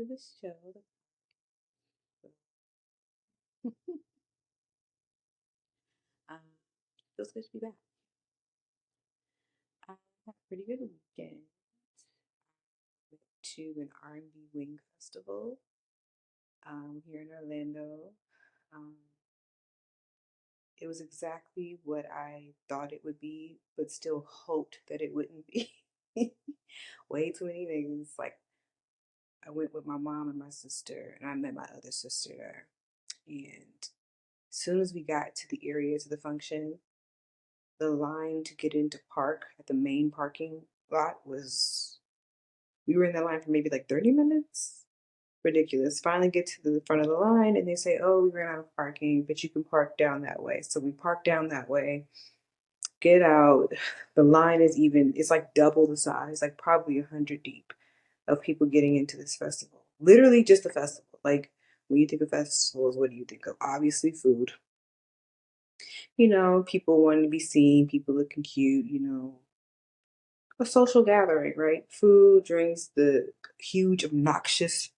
to the show. um, Feels good to be back. I had a pretty good weekend. Went to an R&B wing festival here in Orlando. Um, it was exactly what I thought it would be, but still hoped that it wouldn't be. Way too many niggas. Like, I went with my mom and my sister, and I met my other sister there. And as soon as we got to the area to the function, the line to get into park at the main parking lot was, we were in that line for maybe like 30 minutes. Ridiculous. Finally get to the front of the line and they say, oh, we ran out of parking, but you can park down that way. So we park down that way, get out. The line is even, it's like double the size, like probably 100 deep of people getting into this festival. Literally just a festival. Like, when you think of festivals, what do you think of? Obviously food. People wanting to be seen, people looking cute, a social gathering, right? Food, drinks, the huge, obnoxious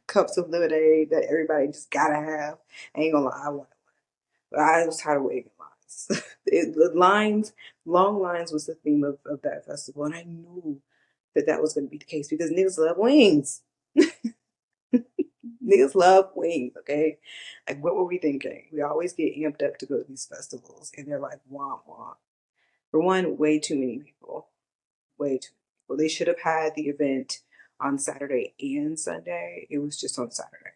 cups of lemonade that everybody just gotta have. I ain't gonna lie, I want it. But I was tired of waiting in lines. The lines, long lines was the theme of that festival. And I knew that that was gonna be the case because niggas love wings. Niggas love wings, okay? Like, what were we thinking? We always get amped up to go to these festivals, and they're like, womp womp. For one, way too many people. Way too many people. They should have had the event on Saturday and Sunday. It was just on Saturday.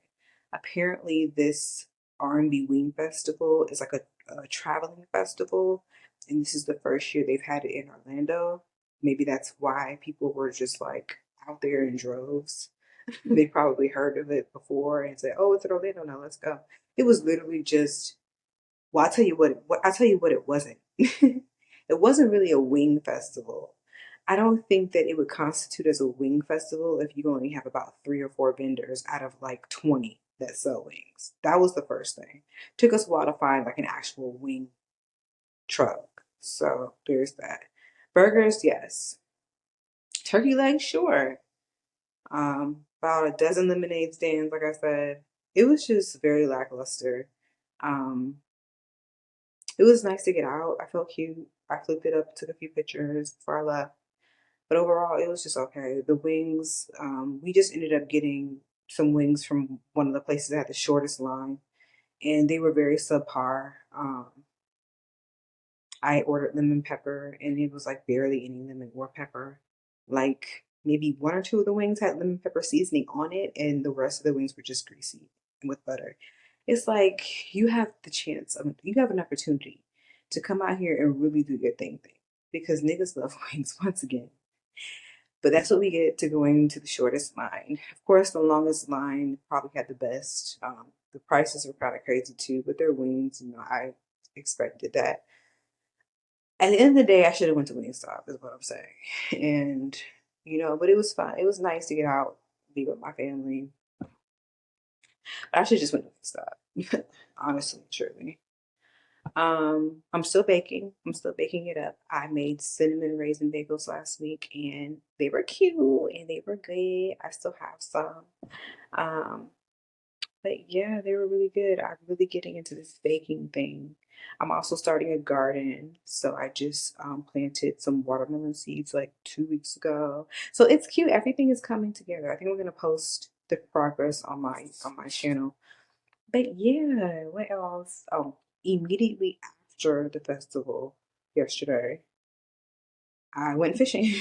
Apparently, this R&B Wing Festival is like a traveling festival, and this is the first year they've had it in Orlando. Maybe that's why people were just like out there in droves. They probably heard of it before and said, "Oh, it's in Orlando now. Let's go." It was literally just. Well, I'll tell you what it wasn't. It wasn't really a wing festival. I don't think that it would constitute as a wing festival if you only have about three or four vendors out of like 20 that sell wings. That was the first thing. Took us a while to find like an actual wing truck. So there's that. Burgers, yes. Turkey legs, sure. About a dozen lemonade stands, like I said. It was just very lackluster. Um, it was nice to get out. I felt cute. I flipped it up, took a few pictures before I left. But overall, it was just okay. The wings, we just ended up getting some wings from one of the places that had the shortest line, and they were very subpar. I ordered lemon pepper, and it was like barely any lemon or pepper. Like maybe one or two of the wings had lemon pepper seasoning on it, and the rest of the wings were just greasy with butter. It's like you have the chance, you have an opportunity to come out here and really do your thing because niggas love wings once again. But that's what we get to going to the shortest line. Of course, the longest line probably had the best. The prices were kind of crazy too, but their wings, I expected that. At the end of the day, I should have went to Wingstop, is what I'm saying. And but it was fun. It was nice to get out, be with my family. But I should just went to Wingstop, honestly, truly. I'm still baking. I'm still baking it up. I made cinnamon raisin bagels last week, and they were cute and they were good. I still have some. Um, but yeah, they were really good. I'm really getting into this baking thing. I'm also starting a garden. So I just planted some watermelon seeds like 2 weeks ago. So it's cute. Everything is coming together. I think we're gonna post the progress on my channel. But yeah, what else? Oh, immediately after the festival yesterday, I went fishing.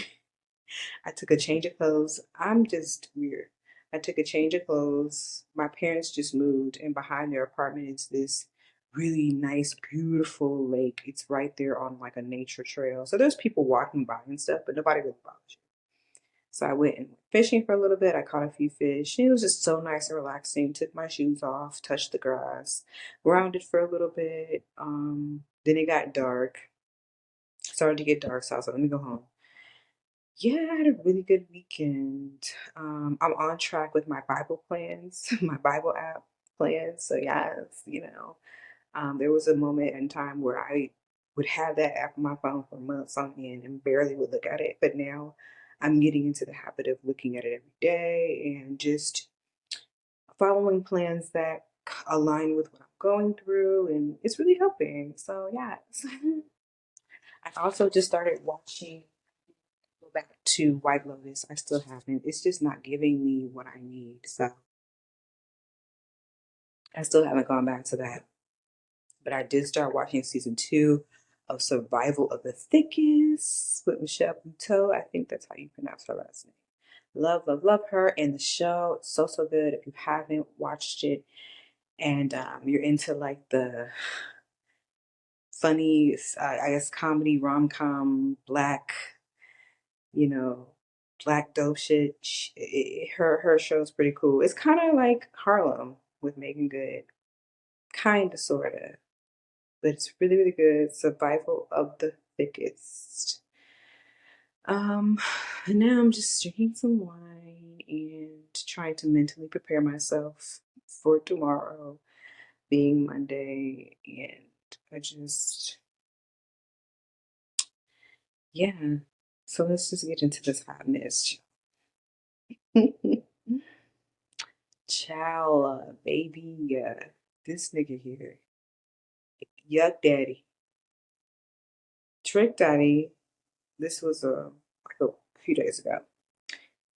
I took a change of clothes. I'm just weird. I took a change of clothes. My parents just moved, and behind their apartment is this really nice, beautiful lake. It's right there on like a nature trail. So there's people walking by and stuff, but nobody really bothers you. So I went and went fishing for a little bit. I caught a few fish. It was just so nice and relaxing. Took my shoes off, touched the grass, grounded for a little bit. Then it got dark. Started to get dark, so I was like, let me go home. Yeah, I had a really good weekend. I'm on track with my Bible plans, my Bible app plans. So yes, there was a moment in time where I would have that app on my phone for months on end and barely would look at it. But now I'm getting into the habit of looking at it every day and just following plans that align with what I'm going through, and it's really helping. So, yeah. I also just started watching, go back to White Lotus. I still haven't. It's just not giving me what I need. So, I still haven't gone back to that. But I did start watching season 2 of Survival of the Thickest with Michelle Buteau. I think that's how you pronounce her last name. Love, love, love her and the show. It's so, so good. If you haven't watched it and you're into like the funny, I guess, comedy, rom com, black, you know, black dope shit, her show's pretty cool. It's kind of like Harlem with Megan Good. Kind of, sort of. But it's really, really good. Survival of the Thickest. Um, and now I'm just drinking some wine and trying to mentally prepare myself for tomorrow being Monday. And I just, yeah. So let's just get into this hotness. Child, baby, this nigga here, Yuck Daddy, Trick Daddy. This was like a few days ago.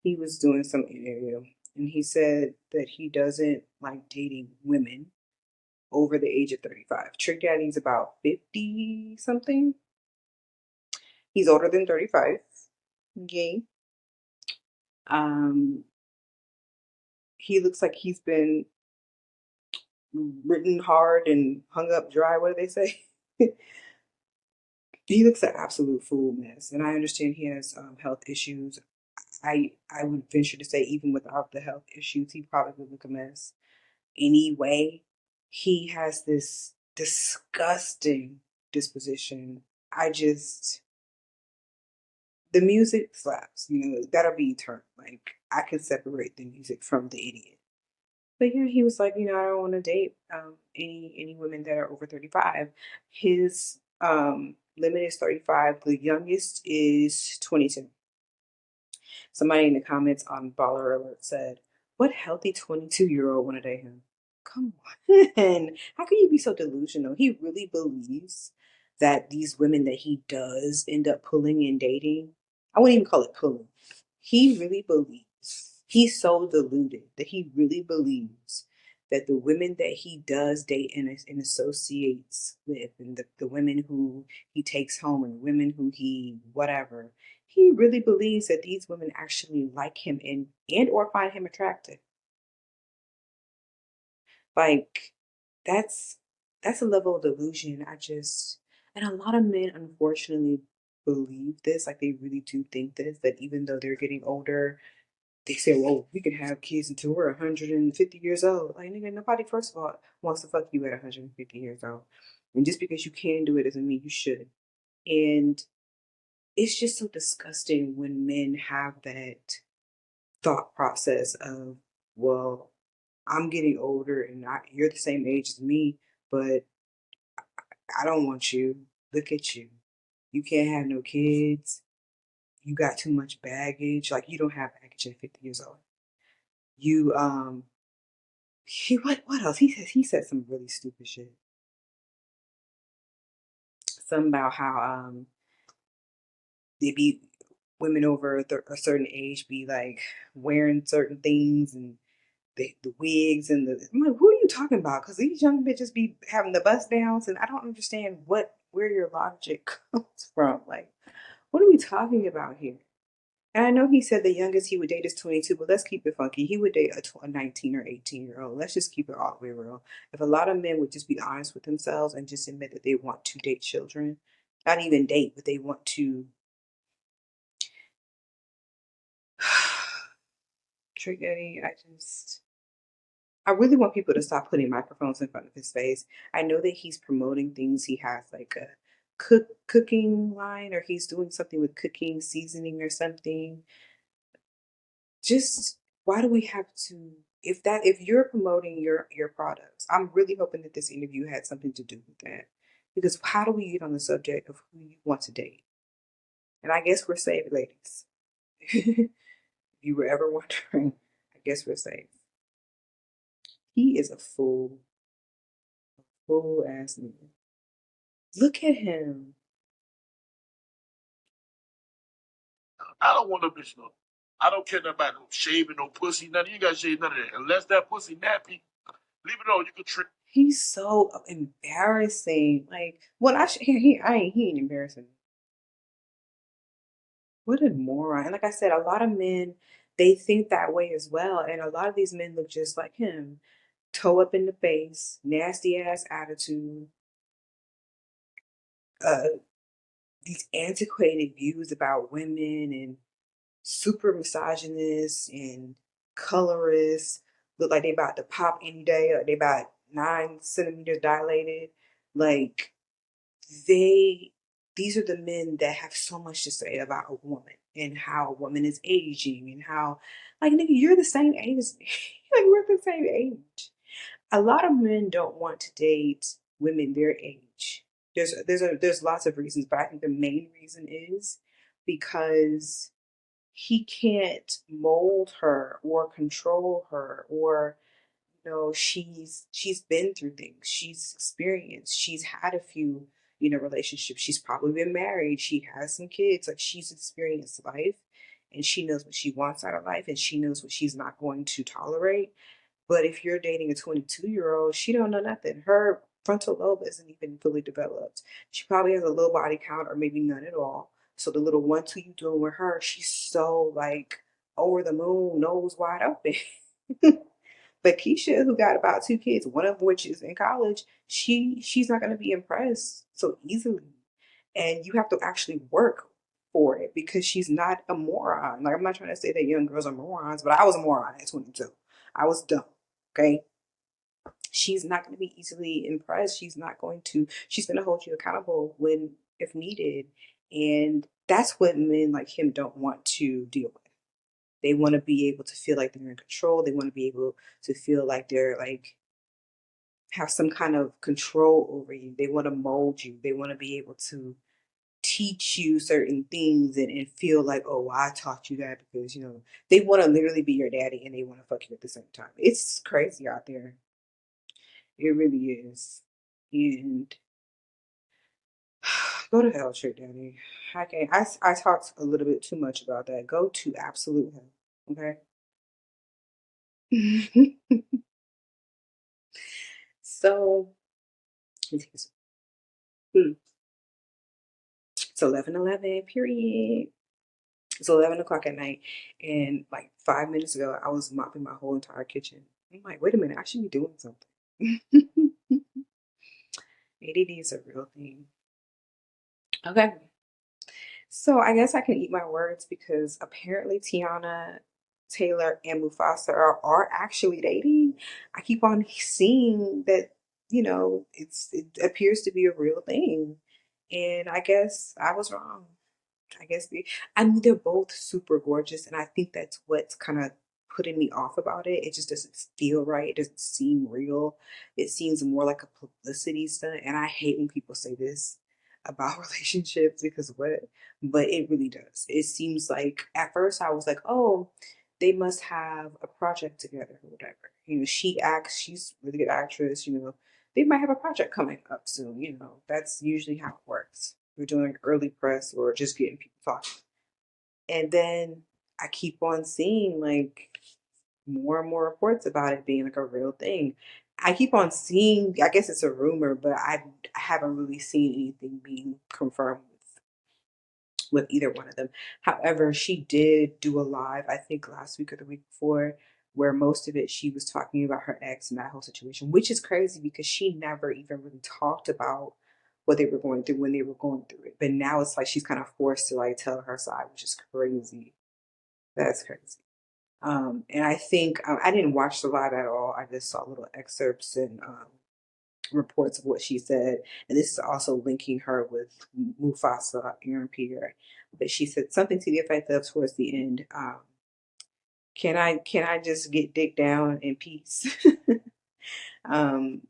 He was doing some interview and he said that he doesn't like dating women over the age of 35. Trick Daddy's about 50 something. He's older than 35. Yay. Um, he looks like he's been written hard and hung up dry. What do they say? He looks an absolute fool mess. And I understand he has health issues. I would venture to say even without the health issues, he probably would look a mess. Anyway, he has this disgusting disposition. I just, the music slaps, that'll be eternal. Like, I can separate the music from the idiot. But yeah, he was like, I don't want to date any women that are over 35. His limit is 35. The youngest is 22. Somebody in the comments on Baller Alert said, "What healthy 22-year-old want to date him?" Come on. How can you be so delusional? He really believes that these women that he does end up pulling and dating, I wouldn't even call it pulling. He really believes, he's so deluded that he really believes that the women that he does date and associates with, and the women who he takes home and women who he whatever, he really believes that these women actually like him and or find him attractive. Like, that's that's a level of delusion. And a lot of men unfortunately believe this, like they really do think this, that even though they're getting older, they say, well, we can have kids until we're 150 years old. Like, nigga, nobody, first of all, wants to fuck you at 150 years old. And just because you can do it doesn't mean you should. And it's just so disgusting when men have that thought process of, well, I'm getting older and you're the same age as me, but I don't want you. Look at you. You can't have no kids. You got too much baggage. Like, you don't have baggage at 50 years old. You what else? He said some really stupid shit. Something about how they be women over a certain age be like wearing certain things and the wigs and I'm like, who are you talking about? Because these young bitches be having the bust downs, and I don't understand where your logic comes from. Like, what are we talking about here? And I know he said the youngest he would date is 22, but let's keep it funky. He would date a 19 or 18-year-old. Let's just keep it all the way real. If a lot of men would just be honest with themselves and just admit that they want to date children, not even date, but they want to Trick Daddy, I really want people to stop putting microphones in front of his face. I know that he's promoting things. He has like a cooking line, or he's doing something with cooking seasoning or something. Just, why do we have to, if you're promoting your products, I'm really hoping that this interview had something to do with that. Because how do we get on the subject of who you want to date? And I guess we're safe, ladies. If you were ever wondering, I guess we're safe. He is a fool ass nigga. Look at him. I don't want no bitch no. I don't care nothing about no shaving, no pussy, nothing. You ain't got to shave none of that. Unless that pussy nappy, leave it on. You can trick. He's so embarrassing. Like, well, he ain't embarrassing. What a moron. And like I said, a lot of men, they think that way as well. And a lot of these men look just like him. Toe up in the face, nasty ass attitude, uh, these antiquated views about women and super misogynist and colorist. Look like they about to pop any day, or they about 9 centimeters dilated. Like they these are the men that have so much to say about a woman and how a woman is aging and how, like, nigga, you're the same age as me. Like, we're the same age. A lot of men don't want to date women their age. There's lots of reasons, but I think the main reason is because he can't mold her or control her, or she's been through things, she's experienced, she's had a few relationships, she's probably been married, she has some kids, like she's experienced life, and she knows what she wants out of life, and she knows what she's not going to tolerate. But if you're dating a 22-year-old, she don't know nothing. Her frontal lobe isn't even fully developed. She probably has a low body count or maybe none at all. So the little 1-2 you doing with her, she's so like over the moon, nose wide open. But Keisha, who got about 2 kids, one of which is in college, she's not going to be impressed so easily, and you have to actually work for it because she's not a moron. Like, I'm not trying to say that young girls are morons, but I was a moron at 22. I was dumb. Okay, she's not going to be easily impressed. She's going to hold you accountable when, if needed, and that's what men like him don't want to deal with. They want to be able to feel like they're in control. They want to be able to feel like they're like have some kind of control over you. They want to mold you. They want to be able to teach you certain things, and feel like, oh, well, I taught you that because, they want to literally be your daddy and they want to fuck you at the same time. It's crazy out there. It really is. And go to hell, Trick Daddy. I can't. I talked a little bit too much about that. Go to absolute hell. Okay. So it's 11:11. Period. It's 11 o'clock at night, and like 5 minutes ago, I was mopping my whole entire kitchen. I'm like, wait a minute, I should be doing something. ADD is a real thing. Okay, so I guess I can eat my words because apparently Teyana, Taylor, and Mufasa are actually dating. I keep on seeing that, it appears to be a real thing, and I guess I was wrong. I mean, they're both super gorgeous, and I think that's what's kind of putting me off about it. It just doesn't feel right. It doesn't seem real. It seems more like a publicity stunt, and I hate when people say this about relationships because what? But it really does. It seems like at first I was like, oh, they must have a project together or whatever. She acts. She's a really good actress. They might have a project coming up soon. That's usually how it works. We're doing early press or just getting people talking. And then I keep on seeing like more and more reports about it being like a real thing. I keep on seeing, I guess it's a rumor, but I haven't really seen anything being confirmed with either one of them. However, she did do a live, I think last week or the week before, where most of it she was talking about her ex and that whole situation, which is crazy because she never even really talked about what they were going through when they were going through it. But now it's like she's kind of forced to like tell her side, which is crazy. That's crazy. And I think I didn't watch the live at all. I just saw little excerpts and reports of what she said, and this is also linking her with Mufasa, Aaron Pierre. But she said something to the effect of towards the end, can I just get dick down in peace? um,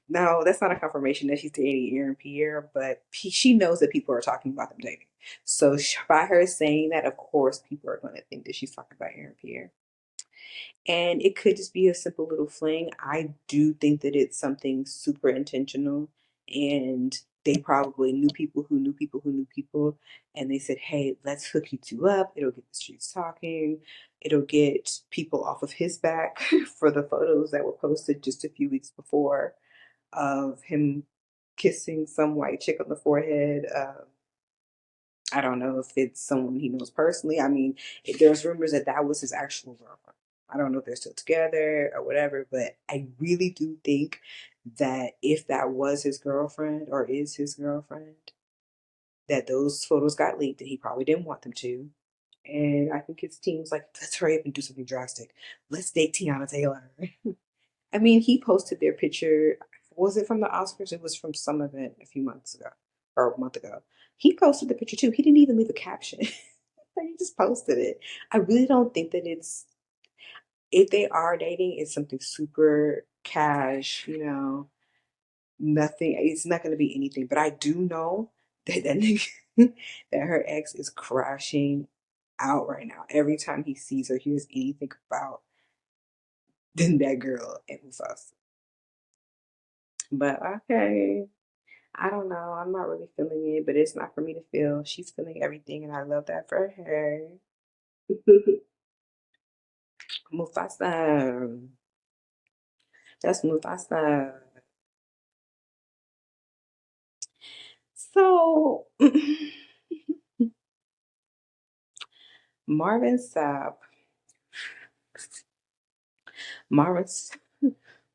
no, that's not a confirmation that she's dating Aaron Pierre, but she knows that people are talking about them dating. So by her saying that, of course, people are going to think that she's talking about Aaron Pierre. And it could just be a simple little fling. I do think that it's something super intentional, and they probably knew people who knew people who knew people, and they said, "Hey, let's hook you two up. It'll get the streets talking. It'll get people off of his back for the photos that were posted just a few weeks before of him kissing some white chick on the forehead." I don't know if it's someone he knows personally. I mean, there's rumors that that was his actual girlfriend. I don't know if they're still together or whatever, but I really do think that if that was his girlfriend or is his girlfriend, that those photos got leaked and he probably didn't want them to. And I think his team's like, let's hurry up and do something drastic. Let's date Tiana Taylor. I mean, he posted their picture. Was it from the Oscars? It was from some event a few months ago or a month ago. He posted the picture too. He didn't even leave a caption. He just posted it. I really don't think that it's, if they are dating, it's something super cash, nothing. It's not going to be anything. But I do know that nigga, that her ex is crashing out right now. Every time he sees or hears anything about that girl and Mufasa. But okay. I don't know. I'm not really feeling it, but it's not for me to feel. She's feeling everything, and I love that for her. Mufasa. That's Mufasa. So, Marvin Sapp. Marvin,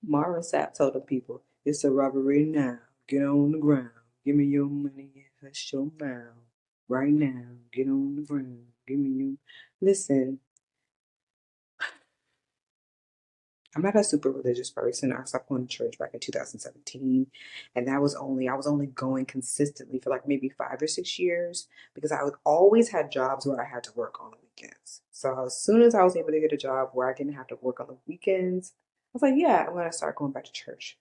Marvin Sapp told the people, it's a robbery now. Get on the ground. Give me your money and hush your mouth. Right now. Get on the ground. Give me your. Listen, I'm not a super religious person. I stopped going to church back in 2017, and that was only I was only going consistently for like maybe 5 or 6 years because I would always had jobs where I had to work on the weekends. So as soon as I was able to get a job where I didn't have to work on the weekends, I was like, yeah, I'm gonna start going back to church.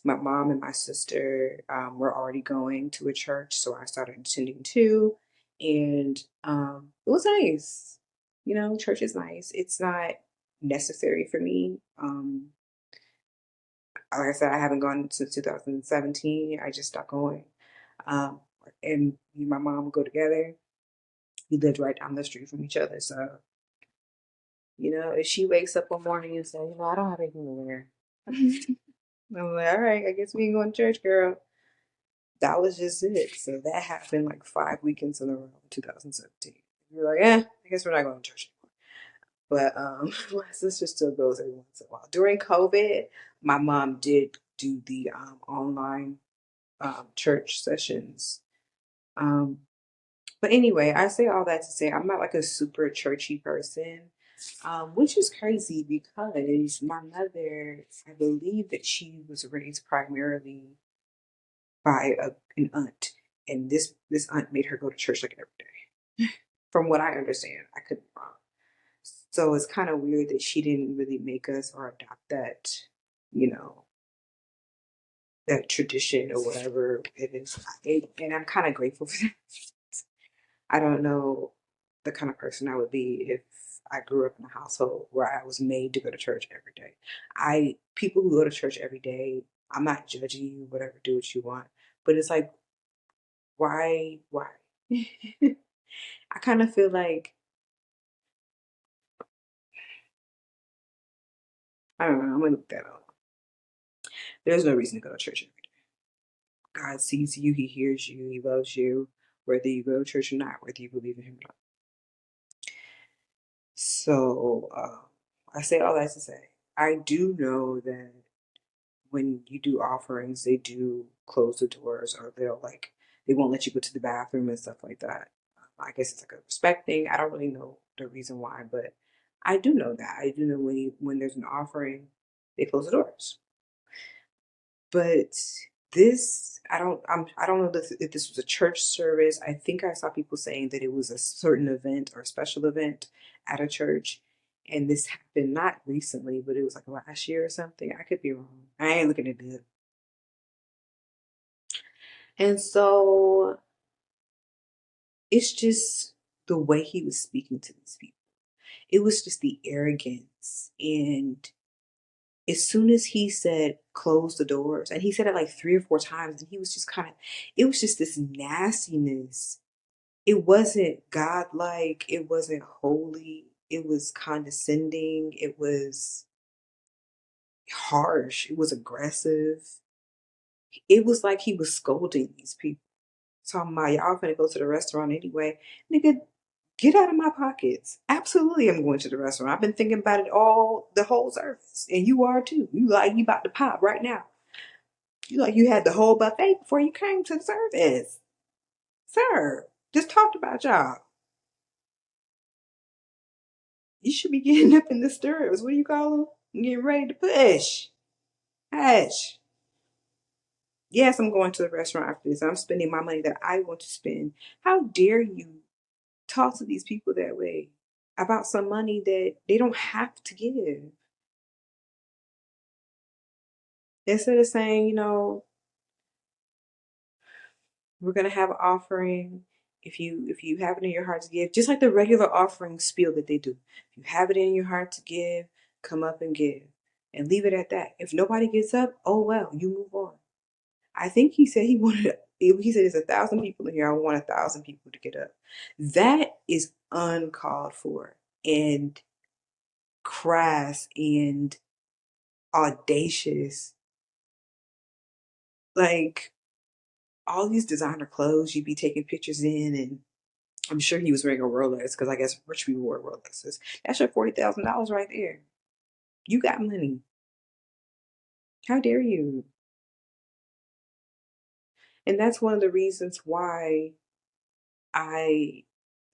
My mom and my sister were already going to a church, so I started attending too, and it was nice. Church is nice. It's not necessary for me. Like I said, I haven't gone since 2017. I just stopped going. Um, and me and my mom would go together. We lived right down the street from each other, so if she wakes up one morning and says, I don't have anything to wear, I'm like, all right, I guess we ain't going to church, girl. That was just it. So that happened like 5 weekends in a row in 2017. We were like, I guess we're not going to church anymore. But my sister still goes every once in a while. During COVID, my mom did do the online church sessions. Um, but anyway, I say all that to say I'm not like a super churchy person, which is crazy because my mother, I believe that she was raised primarily by an aunt, and this aunt made her go to church like every day. From what I understand, I could be wrong. So it's kind of weird that she didn't really make us or adopt you know, that tradition or whatever it is. And I'm kind of grateful for that. I don't know the kind of person I would be if I grew up in a household where I was made to go to church every day. People who go to church every day, I'm not judging you, whatever, do what you want. But it's like, why? I kind of feel like, I don't know, I'm gonna look that up. There's no reason to go to church every day. God sees you, He hears you, He loves you, whether you go to church or not, whether you believe in Him or not. So, I say all that to say, I do know that when you do offerings, they do close the doors or they won't let you go to the bathroom and stuff like that. I guess it's like a respect thing. I don't really know the reason why, but I do know that. I do know when there's an offering, they close the doors. But I don't know if this was a church service. I think I saw people saying that it was a certain event or a special event at a church. And this happened not recently, but it was like last year or something. I could be wrong. I ain't looking at it. And so it's just the way he was speaking to these people. It was just the arrogance. And as soon as he said, close the doors, and he said it like 3 or 4 times, and he was just kind of, it was just this nastiness. It wasn't godlike, it wasn't holy, it was condescending, it was harsh, it was aggressive. It was like he was scolding these people. Talking about y'all finna go to the restaurant anyway. Nigga, get out of my pockets. Absolutely I'm going to the restaurant. I've been thinking about it all the whole service. And you are too. You like you about to pop right now. You like you had the whole buffet before you came to the service. Sir, just talked about y'all. You should be getting up in the stirrups. What do you call them? Getting ready to push. Hush. Yes, I'm going to the restaurant after this. I'm spending my money that I want to spend. How dare you talk to these people that way about some money that they don't have to give? Instead of saying, we're gonna have an offering. If you have it in your heart to give, just like the regular offering spiel that they do. If you have it in your heart to give, come up and give. And leave it at that. If nobody gets up, oh well, you move on. I think he said he said there's 1,000 people in here. I want 1,000 people to get up. That is uncalled for and crass and audacious. Like all these designer clothes you be taking pictures in, and I'm sure he was wearing a Rolex because I guess rich people wear Rolexes. That's your $40,000 right there. You got money. How dare you? And that's one of the reasons why I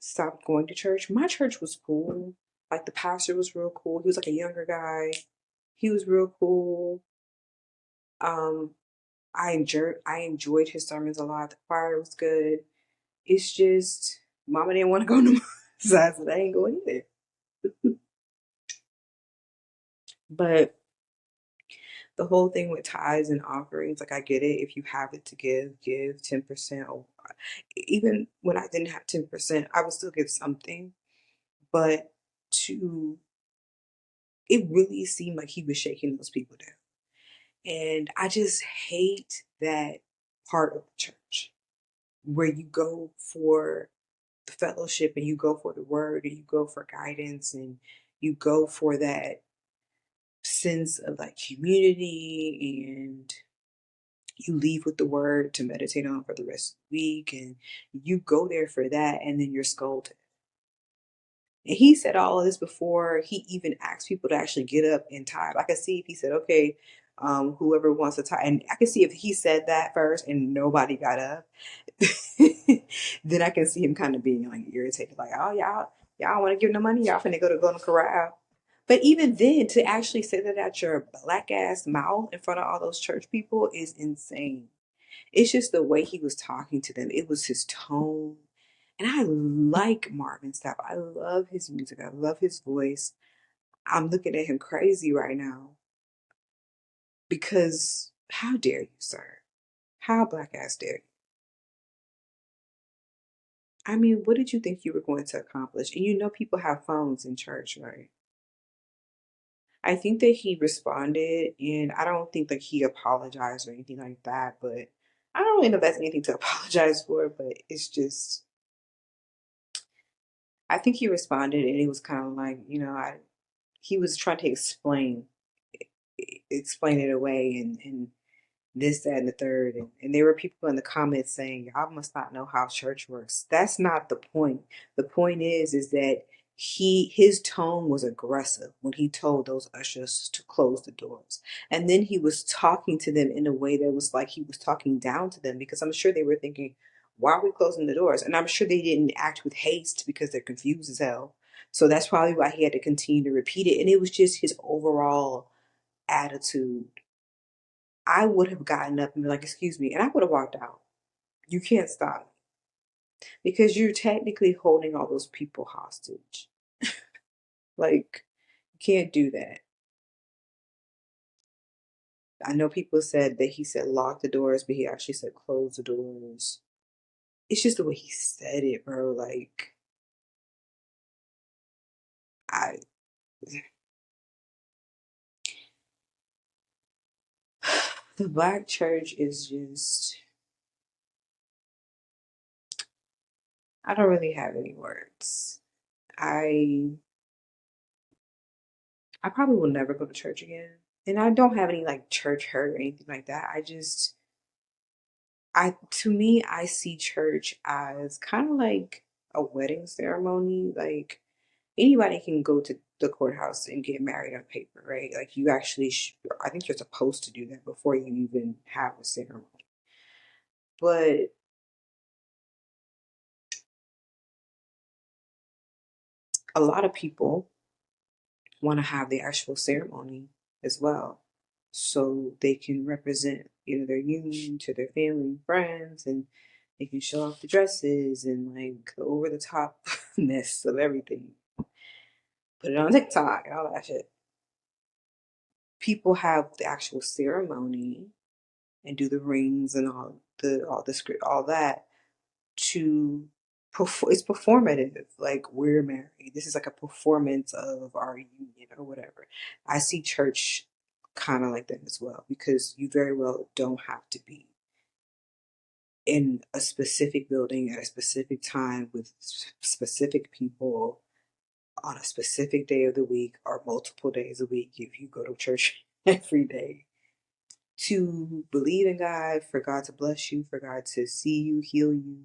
stopped going to church. My church was cool. Like the pastor was real cool. He was like a younger guy. He was real cool. Um, I enjoyed his sermons a lot. The choir was good. It's just mama didn't want to go no more. So I said I ain't going either. But the whole thing with tithes and offerings, like I get it. If you have it to give 10%. Or even when I didn't have 10%, I would still give something. But to it really seemed like he was shaking those people down. And I just hate that part of the church where you go for the fellowship and you go for the word and you go for guidance and you go for that sense of like community, and you leave with the word to meditate on for the rest of the week, and you go there for that, and then you're scolded. And he said all of this before he even asked people to actually get up and tithe. I could see if he said, okay, whoever wants to tithe. And I could see if he said that first and nobody got up, then I can see him kind of being like irritated, like, oh, y'all want to give no money? Y'all finna go to corral. But even then, to actually say that out your black ass mouth in front of all those church people is insane. It's just the way he was talking to them. It was his tone. And I like Marvin Sapp. I love his music. I love his voice. I'm looking at him crazy right now because how dare you, sir? How black ass dare you? I mean, what did you think you were going to accomplish? And you know people have phones in church, right? I think that he responded, and I don't think that he apologized or anything like that, but I don't really know if that's anything to apologize for, but it's just I think he responded and it was kind of like, he was trying to explain it away, and this, that, and the third. And there were people in the comments saying, y'all must not know how church works. That's not the point. The point is that his tone was aggressive when he told those ushers to close the doors. And then he was talking to them in a way that was like he was talking down to them, because I'm sure they were thinking, why are we closing the doors? And I'm sure they didn't act with haste because they're confused as hell. So that's probably why he had to continue to repeat it. And it was just his overall attitude. I would have gotten up and been like, excuse me, and I would have walked out. You can't stop me because you're technically holding all those people hostage. Like, you can't do that. I know people said that he said lock the doors, but he actually said close the doors. It's just the way he said it, bro. Like, I the black church is just, I don't really have any words. I I probably will never go to church again. And I don't have any like church hurt or anything like that. To me, I see church as kind of like a wedding ceremony. Like anybody can go to the courthouse and get married on paper, right? Like you actually, I think you're supposed to do that before you even have a ceremony. But a lot of people want to have the actual ceremony as well, so they can represent, their union to their family and friends, and they can show off the dresses and like the over the topness of everything. Put it on TikTok and all that shit. People have the actual ceremony and do the rings and all the script, all that to perform. It's performative. Like we're married. This is like a performance of our union or whatever. I see church kind of like that as well, because you very well don't have to be in a specific building at a specific time with specific people on a specific day of the week or multiple days a week if you go to church every day to believe in God, for God to bless you, for God to see you, heal you.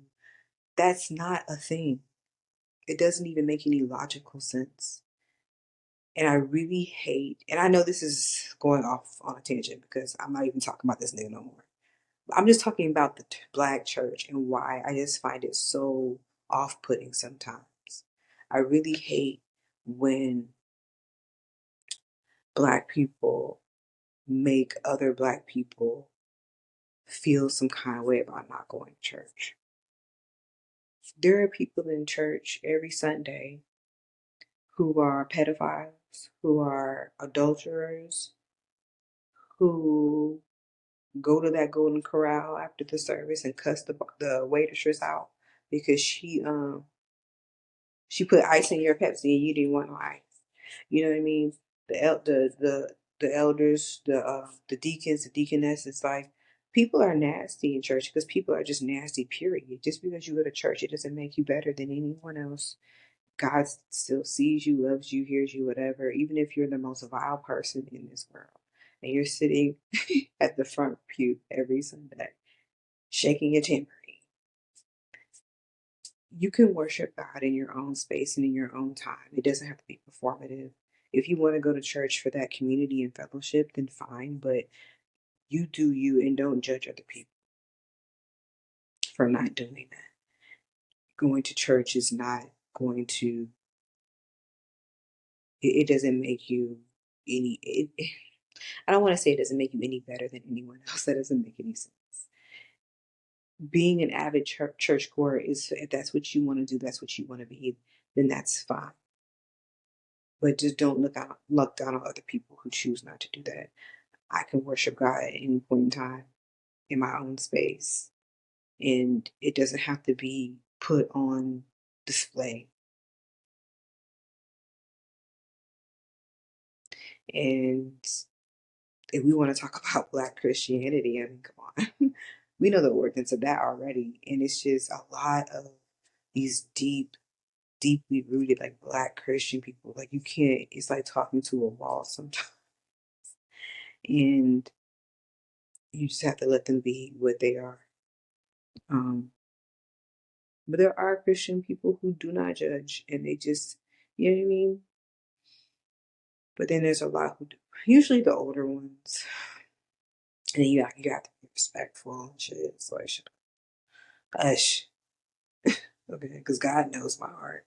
That's not a thing. It doesn't even make any logical sense. And I really hate, and I know this is going off on a tangent because I'm not even talking about this nigga no more. I'm just talking about the black church and why I just find it so off putting sometimes. I really hate when black people make other black people feel some kind of way about not going to church. There are people in church every Sunday who are pedophiles, who are adulterers, who go to that Golden Corral after the service and cuss the waitress out because she put ice in your Pepsi and you didn't want no ice. You know what I mean? The elders, the deacons, the deaconesses, like people are nasty in church because people are just nasty. Period. Just because you go to church, it doesn't make you better than anyone else. God still sees you, loves you, hears you, whatever, even if you're the most vile person in this world. And you're sitting at the front pew every Sunday, shaking your tambourine. You can worship God in your own space and in your own time. It doesn't have to be performative. If you want to go to church for that community and fellowship, then fine, but you do you and don't judge other people for not doing that. Going to church is not going to, it doesn't make you I don't want to say it doesn't make you any better than anyone else. That doesn't make any sense. Being an avid churchgoer is, if that's what you want to do, that's what you want to be, then that's fine. But just don't look down on other people who choose not to do that. I can worship God at any point in time in my own space, and it doesn't have to be put on display. And if we want to talk about Black Christianity, I mean, come on. We know the origins of that already. And it's just a lot of these deeply rooted, like Black Christian people. Like, you can't, it's like talking to a wall sometimes. And you just have to let them be what they are. Um, but there are Christian people who do not judge and they just, you know what I mean? But then there's a lot who do. Usually the older ones. And then you have to be respectful and shit. So I should hush. Okay, because God knows my heart.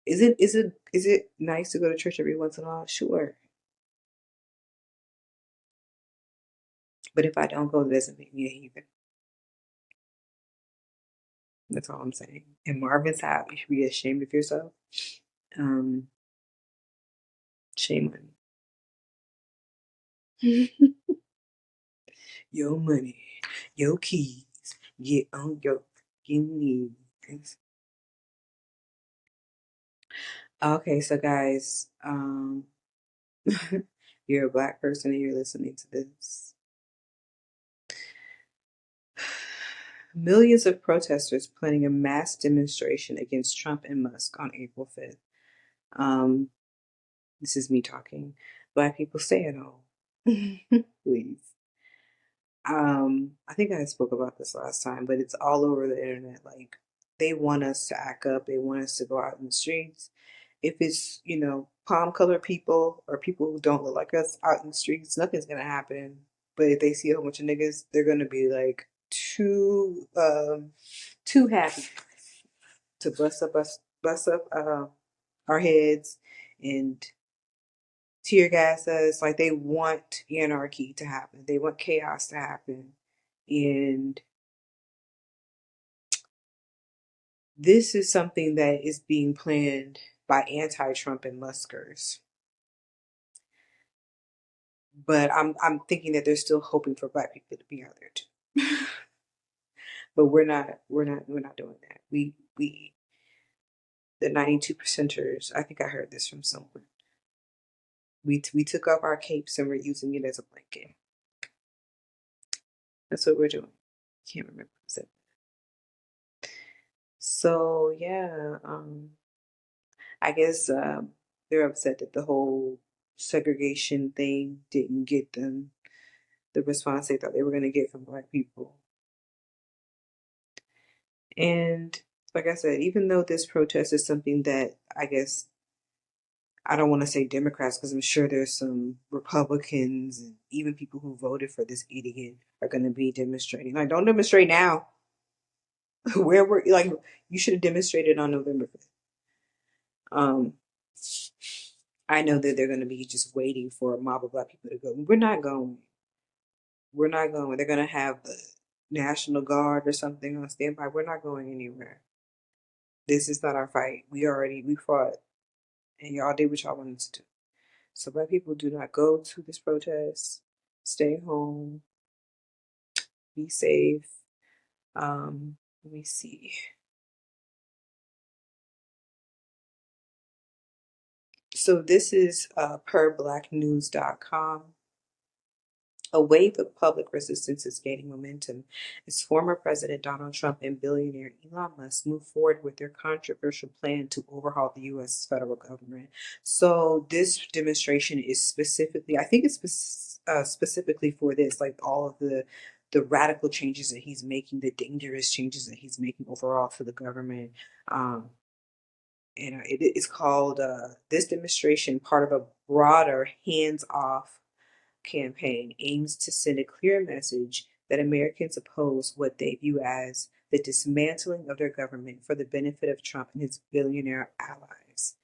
Is it nice to go to church every once in a while? Sure. But if I don't go, it doesn't make me a heathen. That's all I'm saying. And Marvin Sapp, you should be ashamed of yourself. Um, Shame on you. Your money, your keys, get on your fucking knees. Okay, so guys, you're a black person and you're listening to this. Millions of protesters planning a mass demonstration against Trump and Musk on April 5th. Um, this is me talking. Black people stay at home. Please. I think I spoke about this last time, but it's all over the internet. Like, they want us to act up, they want us to go out in the streets. If it's, palm colored people or people who don't look like us out in the streets, nothing's gonna happen. But if they see a whole bunch of niggas, they're gonna be like too happy to bust up our heads and tear gas us. Like, they want anarchy to happen. They want chaos to happen. And this is something that is being planned by anti-Trump and Muskers. But I'm thinking that they're still hoping for black people to be out there too. But we're not doing that. We the 92 percenters, I think I heard this from someone. We took off our capes and we're using it as a blanket. That's what we're doing. Can't remember who said. So yeah, I guess they're upset that the whole segregation thing didn't get them the response they thought they were going to get from black people. And like I said, even though this protest is something that I guess I don't want to say Democrats because I'm sure there's some Republicans and even people who voted for this idiot are going to be demonstrating. Like, don't demonstrate now. Where were like you should have demonstrated on November 5th. Um, I know that they're going to be just waiting for a mob of black people to go. We're not going. We're not going. They're going to have the National Guard or something on standby. We're not going anywhere. This is not our fight. We fought, and y'all did what y'all wanted to do. So black people, do not go to this protest. Stay home. Be safe. Let me see. So this is perblacknews.com. A wave of public resistance is gaining momentum as former President Donald Trump and billionaire Elon Musk move forward with their controversial plan to overhaul the U.S. federal government. So this demonstration is specifically, I think it's specifically for this, like all of the radical changes that he's making, the dangerous changes that he's making overall to the government. Um, and it's called this demonstration, part of a broader hands-off campaign, aims to send a clear message that Americans oppose what they view as the dismantling of their government for the benefit of Trump and his billionaire allies.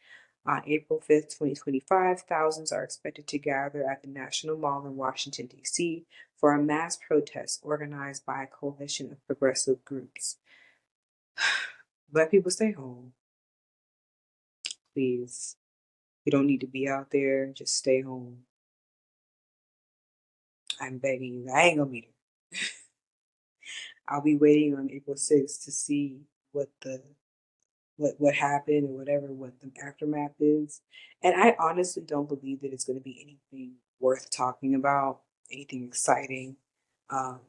On April 5th, 2025, thousands are expected to gather at the National Mall in Washington, D.C. for a mass protest organized by a coalition of progressive groups. Black people, stay home, please. You don't need to be out there. Just stay home. I'm begging you. I ain't gonna be there. I'll be waiting on April 6th to see what the what happened or whatever what the aftermath is. And I honestly don't believe that it's going to be anything worth talking about, anything exciting. Um,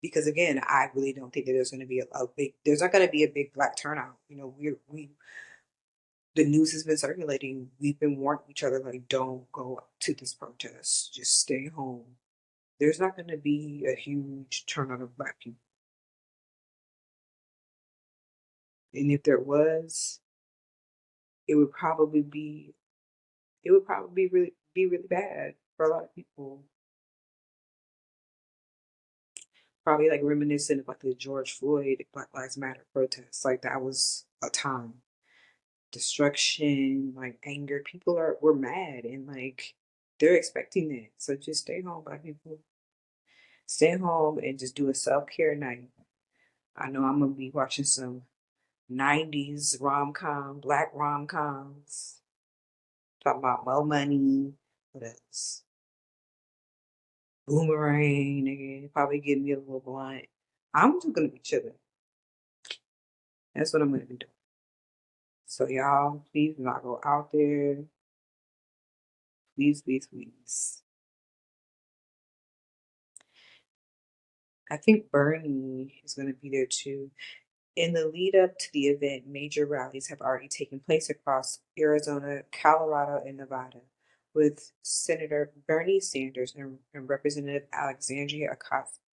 because again, I really don't think that there's going to be a big there's not going to be a big black turnout. We the news has been circulating. We've been warning each other like, don't go to this protest. Just stay home. There's not going to be a huge turnout of black people. And if there was, it would probably be really bad for a lot of people. Probably like reminiscent of like the George Floyd Black Lives Matter protests. Like, that was a time. Destruction, like anger. People were mad and like they're expecting that. So just stay home, black people. Stay home and just do a self-care night. I know I'm gonna be watching some 90s black rom-coms. Talking about Mo Money, what else? Boomerang, nigga. Probably give me a little blunt. I'm just gonna be chilling. That's what I'm gonna be doing. So y'all, please do not go out there. Please, please, please. I think Bernie is going to be there too. In the lead up to the event, major rallies have already taken place across Arizona, Colorado, and Nevada, with Senator Bernie Sanders and Representative Alexandria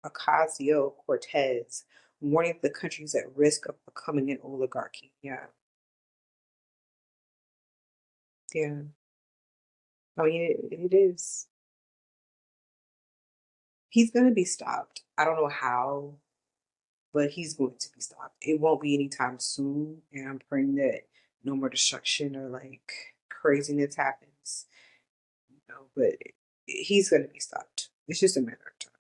Ocasio Cortez warning the country's at risk of becoming an oligarchy. Yeah, yeah. I mean, it is. He's going to be stopped. I don't know how, but he's going to be stopped. It won't be anytime soon, and I'm praying that no more destruction or like craziness happens. But he's going to be stopped. It's just a matter of time.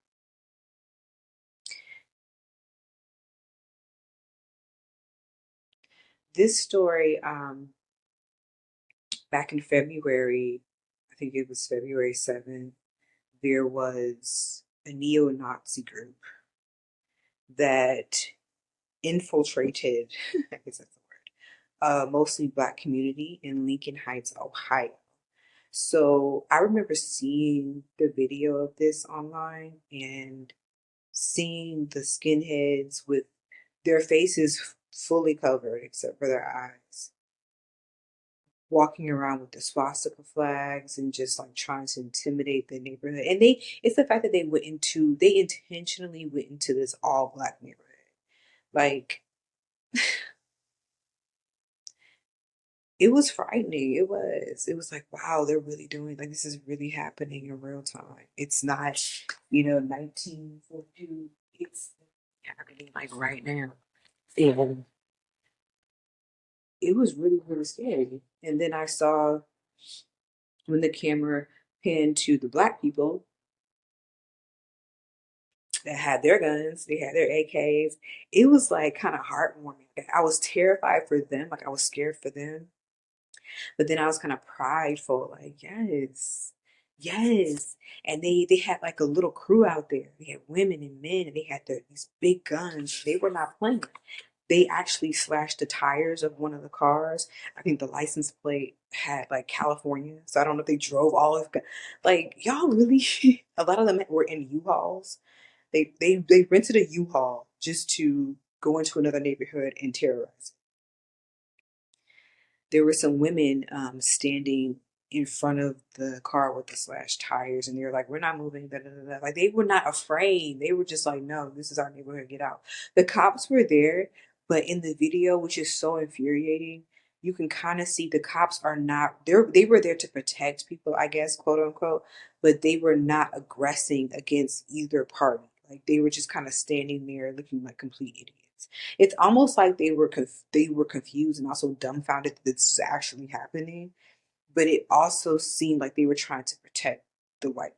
This story, back in February, I think it was February 7th, there was a neo-Nazi group that infiltrated, I guess that's the word, mostly Black community in Lincoln Heights, Ohio. So I remember seeing the video of this online and seeing the skinheads with their faces fully covered except for their eyes, walking around with the swastika flags and just like trying to intimidate the neighborhood. And it's the fact that they intentionally went into this all Black neighborhood. Like, it was frightening. It was like, wow, they're really doing, like, this is really happening in real time. It's not, 1942. It's happening like right now. And it was really, really scary. And then I saw when the camera panned to the Black people that had their guns, they had their AKs. It was like kind of heartwarming. I was terrified for them, like I was scared for them. But then I was kind of prideful, like, yes, yes. And they had like a little crew out there. They had women and men, and they had these big guns. They were not playing. They actually slashed the tires of one of the cars. I think the license plate had like California, so I don't know if they drove all of. Like, y'all really, a lot of them were in U-Hauls. They rented a U-Haul just to go into another neighborhood and terrorize. There were some women standing in front of the car with the slashed tires, and they were like, "We're not moving." Da, da, da, da. Like, they were not afraid. They were just like, "No, this is our neighborhood. Get out." The cops were there, but in the video, which is so infuriating, you can kind of see the cops are not there. They were there to protect people, I guess, quote unquote, but they were not aggressing against either party. Like, they were just kind of standing there looking like complete idiots. It's almost like they were confused and also dumbfounded that this is actually happening, but it also seemed like they were trying to protect the white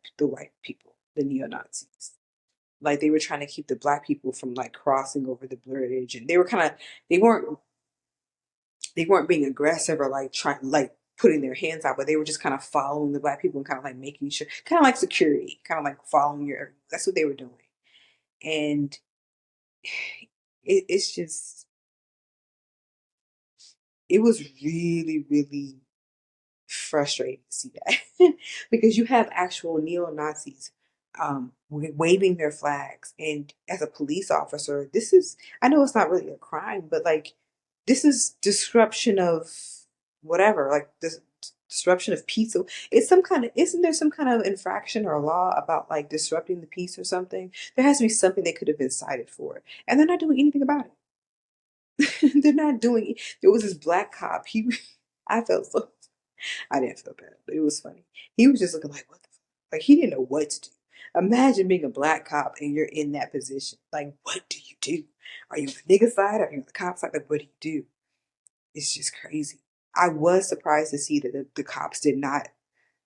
people, the neo Nazis. Like, they were trying to keep the Black people from like crossing over the bridge, and they were kind of they weren't they weren't being aggressive or like trying like putting their hands out, but they were just kind of following the Black people and kind of like making sure, kind of like security, kind of like following your. That's what they were doing, and it's just it was really, really frustrating to see that because you have actual neo Nazis waving their flags, and as a police officer, this is, I know it's not really a crime, but like, this is disruption of whatever, like this disruption of peace. So it's some kind of, isn't there some kind of infraction or law about like disrupting the peace or something? There has to be something they could have been cited for, and they're not doing anything about it. They're not doing. There was this Black cop. I felt so, I didn't feel bad, but it was funny. He was just looking like, what the fuck? Like, he didn't know what to do. Imagine being a Black cop and you're in that position. Like, what do you do? Are you on the nigga side? Are you on the cop side? Like, what do you do? It's just crazy. I was surprised to see that the cops did not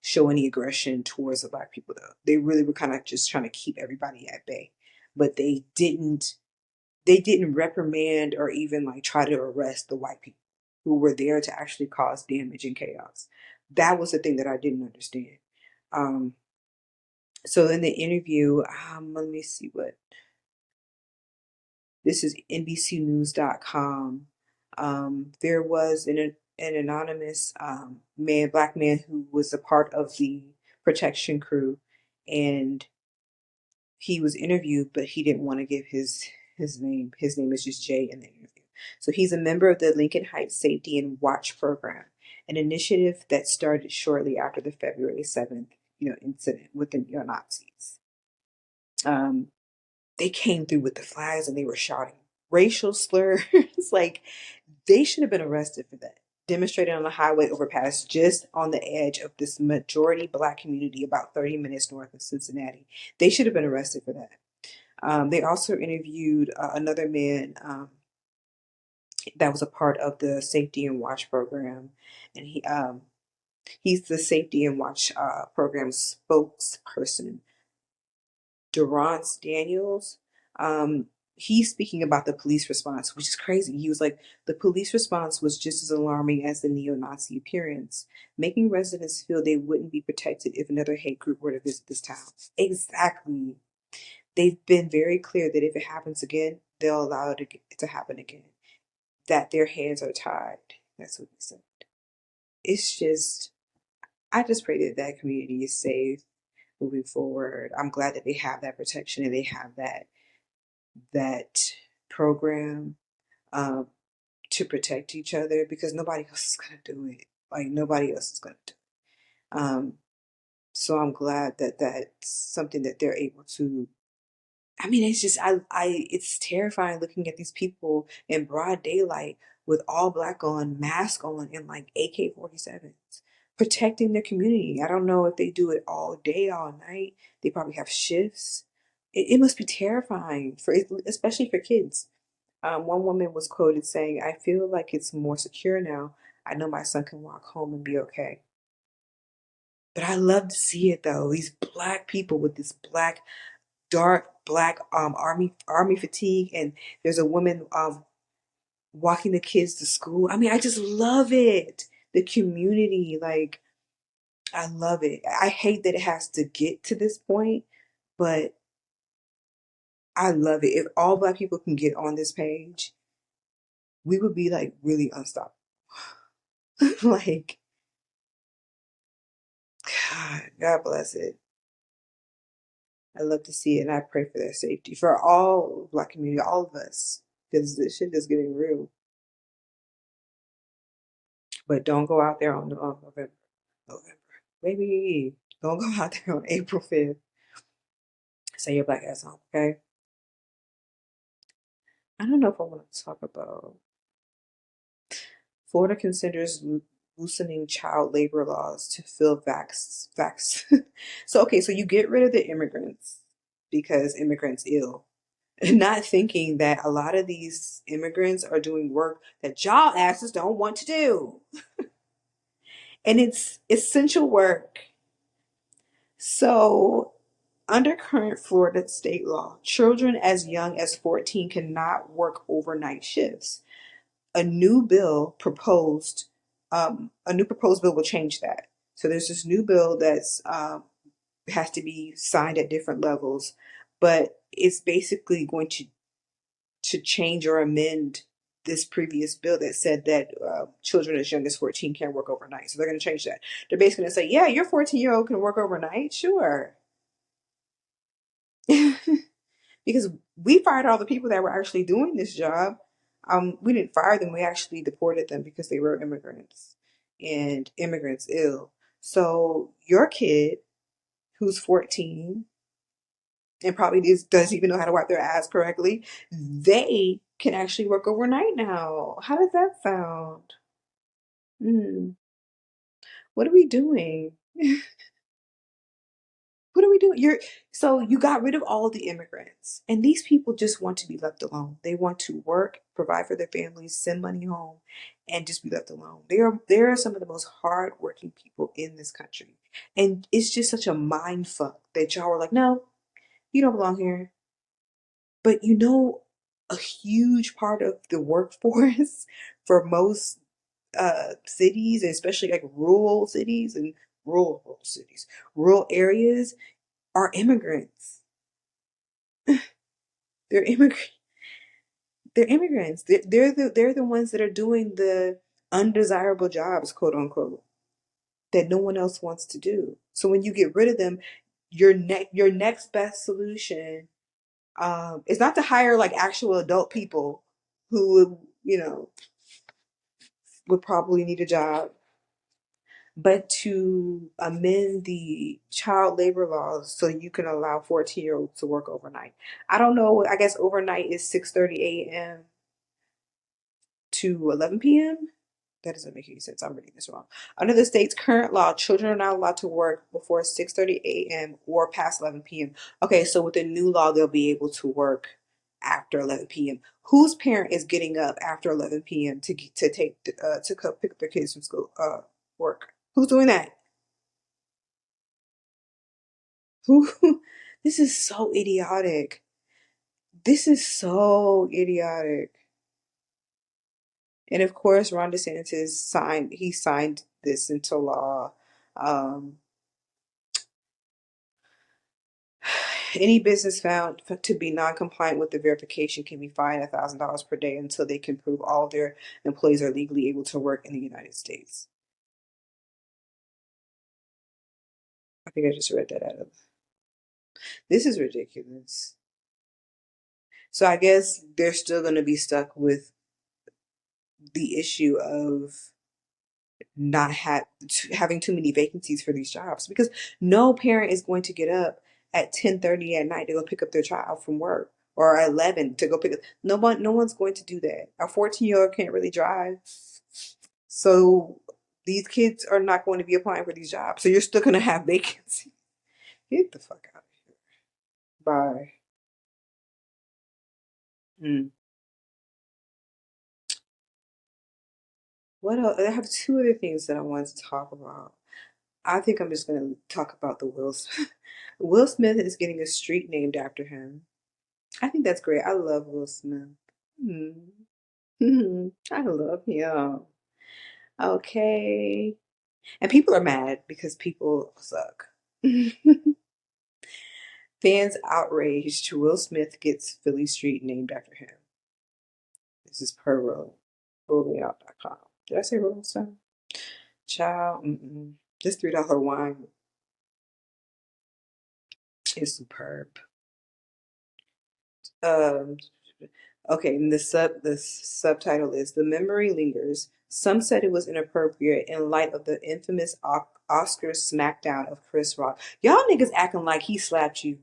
show any aggression towards the Black people, though. They really were kind of just trying to keep everybody at bay. But they didn't reprimand or even like try to arrest the white people who were there to actually cause damage and chaos. That was the thing that I didn't understand. Um, so in the interview, let me see what this is, NBCnews.com. There was an anonymous black man who was a part of the protection crew, and he was interviewed, but he didn't want to give his name. His name is just Jay in the interview. So he's a member of the Lincoln Heights Safety and Watch Program, an initiative that started shortly after the February 7th, incident with the neo Nazis. Um, they came through with the flags and they were shouting racial slurs. Like, they should have been arrested for that. Demonstrated on a highway overpass just on the edge of this majority black community about 30 minutes north of Cincinnati. They should have been arrested for that. They also interviewed another man that was a part of the Safety and Watch program, and he's the Safety and Watch program spokesperson, Durance Daniels. Um, he's speaking about the police response, which is crazy. He was like, the police response was just as alarming as the neo-Nazi appearance, making residents feel they wouldn't be protected if another hate group were to visit this town. Exactly. They've been very clear that if it happens again, they'll allow it to happen again. That their hands are tied. That's what he said. It's just, I just pray that that community is safe moving forward. I'm glad that they have that protection and they have that program um, to protect each other, because nobody else is gonna do it. Like, nobody else is gonna do it. So I'm glad that that's something that they're able to. I mean, it's just it's terrifying looking at these people in broad daylight with all black on, mask on, and like AK-47s, protecting their community. I don't know if they do it all day, all night. They probably have shifts. It must be terrifying especially for kids. One woman was quoted saying, "I feel like it's more secure now. I know my son can walk home and be okay." But I love to see it though. These black people with this dark black army fatigue, and there's a woman walking the kids to school. I mean, I just love it. The community, like, I love it. I hate that it has to get to this point, but I love it. If all black people can get on this page, we would be like really unstoppable. Like, God bless it. I love to see it, and I pray for their safety for all black community, all of us, because this shit is getting real. But don't go out there on November. Maybe don't go out there on April 5th. Say your black ass home, okay? I don't know if I want to talk about Florida considers loosening child labor laws to fill vax. So okay, so you get rid of the immigrants because immigrants ill, not thinking that a lot of these immigrants are doing work that y'all asses don't want to do, and it's essential work. So, under current Florida state law, children as young as 14 cannot work overnight shifts. A new bill proposed, a new proposed bill will change that. So there's this new bill that's has to be signed at different levels, but it's basically going to change or amend this previous bill that said that children as young as 14 can't work overnight. So they're going to change that. They're basically going to say, yeah, your 14-year-old can work overnight, sure. Because we fired all the people that were actually doing this job. We didn't fire them. We actually deported them because they were immigrants, and immigrants ill. So your kid, who's 14 and probably doesn't even know how to wipe their ass correctly, they can actually work overnight now. How does that sound? Hmm. What are we doing? What are we doing? So you got rid of all the immigrants, and these people just want to be left alone. They want to work, provide for their families, send money home, and just be left alone. They are some of the most hardworking people in this country, and it's just such a mind fuck that y'all are like, no, you don't belong here. But a huge part of the workforce for most cities, especially like rural cities and rural cities, rural areas, are immigrants. They're immigrant. They're immigrants. They're the ones that are doing the undesirable jobs, quote unquote, that no one else wants to do. So when you get rid of them, your next best solution is not to hire like actual adult people who would, would probably need a job, but to amend the child labor laws so you can allow 14-year-olds to work overnight. I don't know. I guess overnight is 6:30 a.m. to 11 p.m. That doesn't make any sense. I'm reading this wrong. Under the state's current law, children are not allowed to work before 6:30 a.m. or past 11 p.m. Okay, so with the new law, they'll be able to work after 11 p.m. Whose parent is getting up after 11 p.m. to take to go pick up their kids from school work? Who's doing that? Who? This is so idiotic. This is so idiotic. And of course, Ron DeSantis signed this into law. Um, any business found to be non-compliant with the verification can be fined $1,000 per day until they can prove all their employees are legally able to work in the United States. I think I just read that out of. This is ridiculous. So I guess they're still going to be stuck with the issue of not having too many vacancies for these jobs because no parent is going to get up at 10:30 at night to go pick up their child from work or at 11 to go pick up. No one's going to do that. A 14-year-old can't really drive. So these kids are not going to be applying for these jobs. So you're still going to have vacancies. Get the fuck out of here. Bye. Mm. What else? I have two other things that I wanted to talk about. I think I'm just going to talk about the Will Smith. Will Smith is getting a street named after him. I think that's great. I love Will Smith. Hmm. I love him. Okay. And people are mad because people suck. Fans outraged. Will Smith gets Philly Street named after him. This is per rollingout.com. Did I say Rolling Stone? Child, this $3 wine is superb. Um, okay, and the subtitle is "The Memory Lingers." Some said it was inappropriate in light of the infamous Oscar smackdown of Chris Rock. Y'all niggas acting like he slapped you.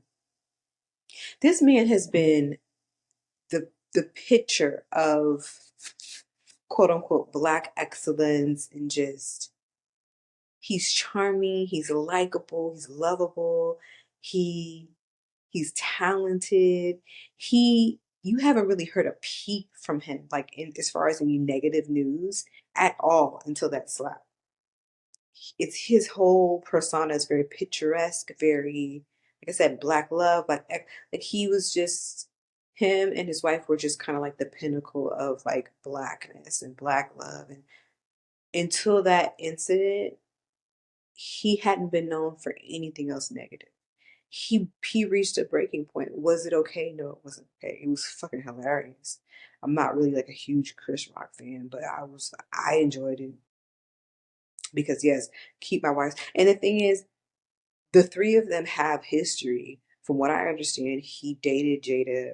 This man has been the picture of quote unquote black excellence and just he's charming, he's likable, he's lovable, he he's talented. You haven't really heard a peep from him, like in as far as any negative news at all until that slap. It's his whole persona is very picturesque, very, like I said, black love, like he was just him and his wife were just kind of like the pinnacle of like blackness and black love. And until that incident, he hadn't been known for anything else negative. He reached a breaking point. Was it okay? No, it wasn't okay. It was fucking hilarious. I'm not really like a huge Chris Rock fan, but I enjoyed it because yes, keep my wife. And the thing is, the three of them have history. From what I understand, he dated Jada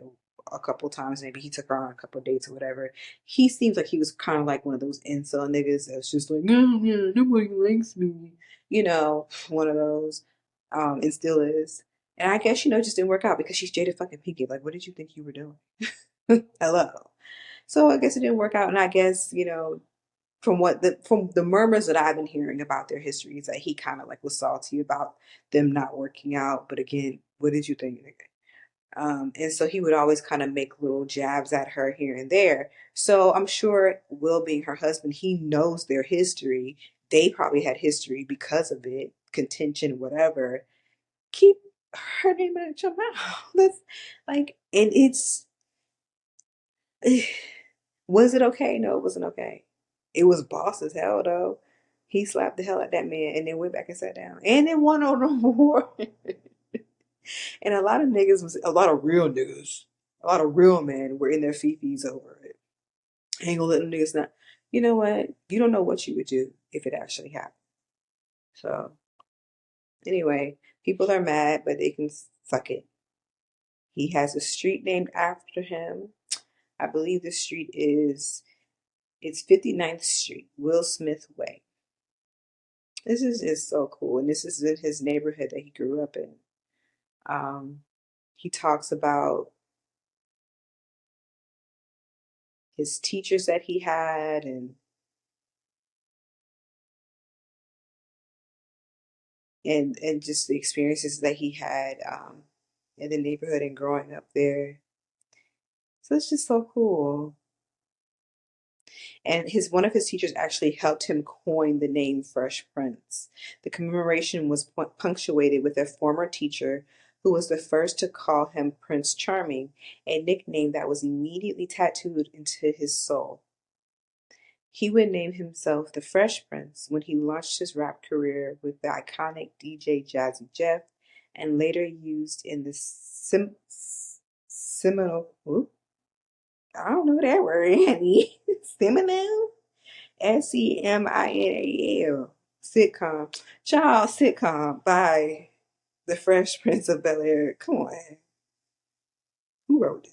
a couple times. Maybe he took her on a couple dates or whatever. He seems like he was kind of like one of those incel niggas that's just like, no, yeah, nobody likes me. One of those. And still is. And I guess, just didn't work out because she's Jada fucking Pinkett. Like, what did you think you were doing? Hello. So I guess it didn't work out. And I guess, from the murmurs that I've been hearing about their histories, that he kind of like was salty about them not working out. But again, what did you think? And so he would always kind of make little jabs at her here and there. So I'm sure Will being her husband, he knows their history. They probably had history because of it, contention, whatever. Keep her name out your mouth. That's like, and it's, was it okay? No, it wasn't okay. It was boss as hell though. He slapped the hell out that man and then went back and sat down. And then won on the award. And a lot of real niggas, a lot of real men were in their fifis over it. I ain't gonna let them niggas not. you know what? You don't know what you would do if it actually happened. So anyway, people are mad, but they can suck it. He has a street named after him. I believe the street is it's 59th Street, Will Smith Way. This is just so cool, and this is in his neighborhood that he grew up in. Um, he talks about his teachers that he had, and just the experiences that he had in the neighborhood and growing up there. So it's just so cool. And his one of his teachers actually helped him coin the name Fresh Prince. The commemoration was punctuated with a former teacher who was the first to call him Prince Charming, a nickname that was immediately tattooed into his soul. He would name himself the Fresh Prince when he launched his rap career with the iconic DJ Jazzy Jeff, and later used in the seminal, I don't know that word, honey. Seminal? Seminal sitcom. Child sitcom by The Fresh Prince of Bel-Air. Come on. Who wrote this?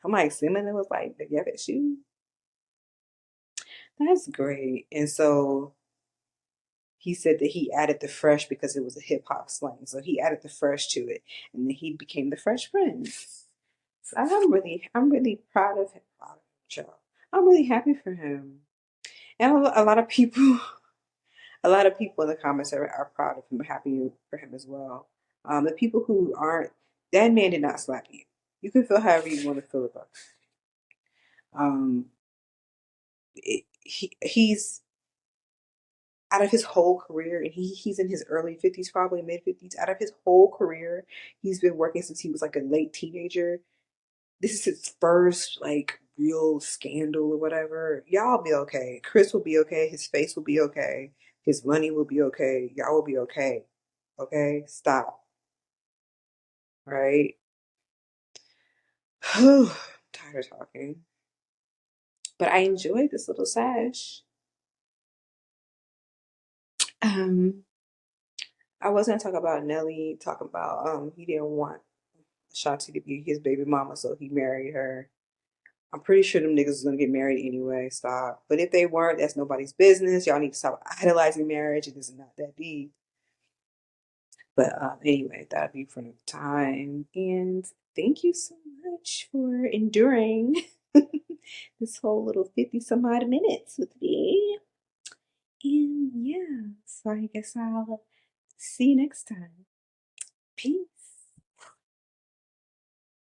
I'm like, Seminal was like the Get Shoe. That's great. And so he said that he added the fresh because it was a hip hop slang. So he added the fresh to it. And then he became the Fresh Prince. So I'm really proud of him. Child. I'm really happy for him. And a lot of people a lot of people in the comments are proud of him, happy for him as well. The people who aren't, that man did not slap you. You can feel however you want to feel about it. He's out of his whole career, and he's in his early 50s, probably mid 50s. Out of his whole career, he's been working since he was like a late teenager. This is his first like real scandal or whatever. Y'all be okay. Chris will be okay. His face will be okay. His money will be okay. Y'all will be okay. Okay? Stop. Right? I'm tired of talking. But I enjoyed this little sash. Um, I was gonna talk about Nelly, talk about he didn't want Shanti to be his baby mama, so he married her. I'm pretty sure them niggas was gonna get married anyway. Stop. But if they weren't, that's nobody's business. Y'all need to stop idolizing marriage. It is not that deep. But anyway, that'd be for another time. And thank you so much for enduring this whole little 50 some odd minutes with me. And yeah, so I guess I'll see you next time. Peace.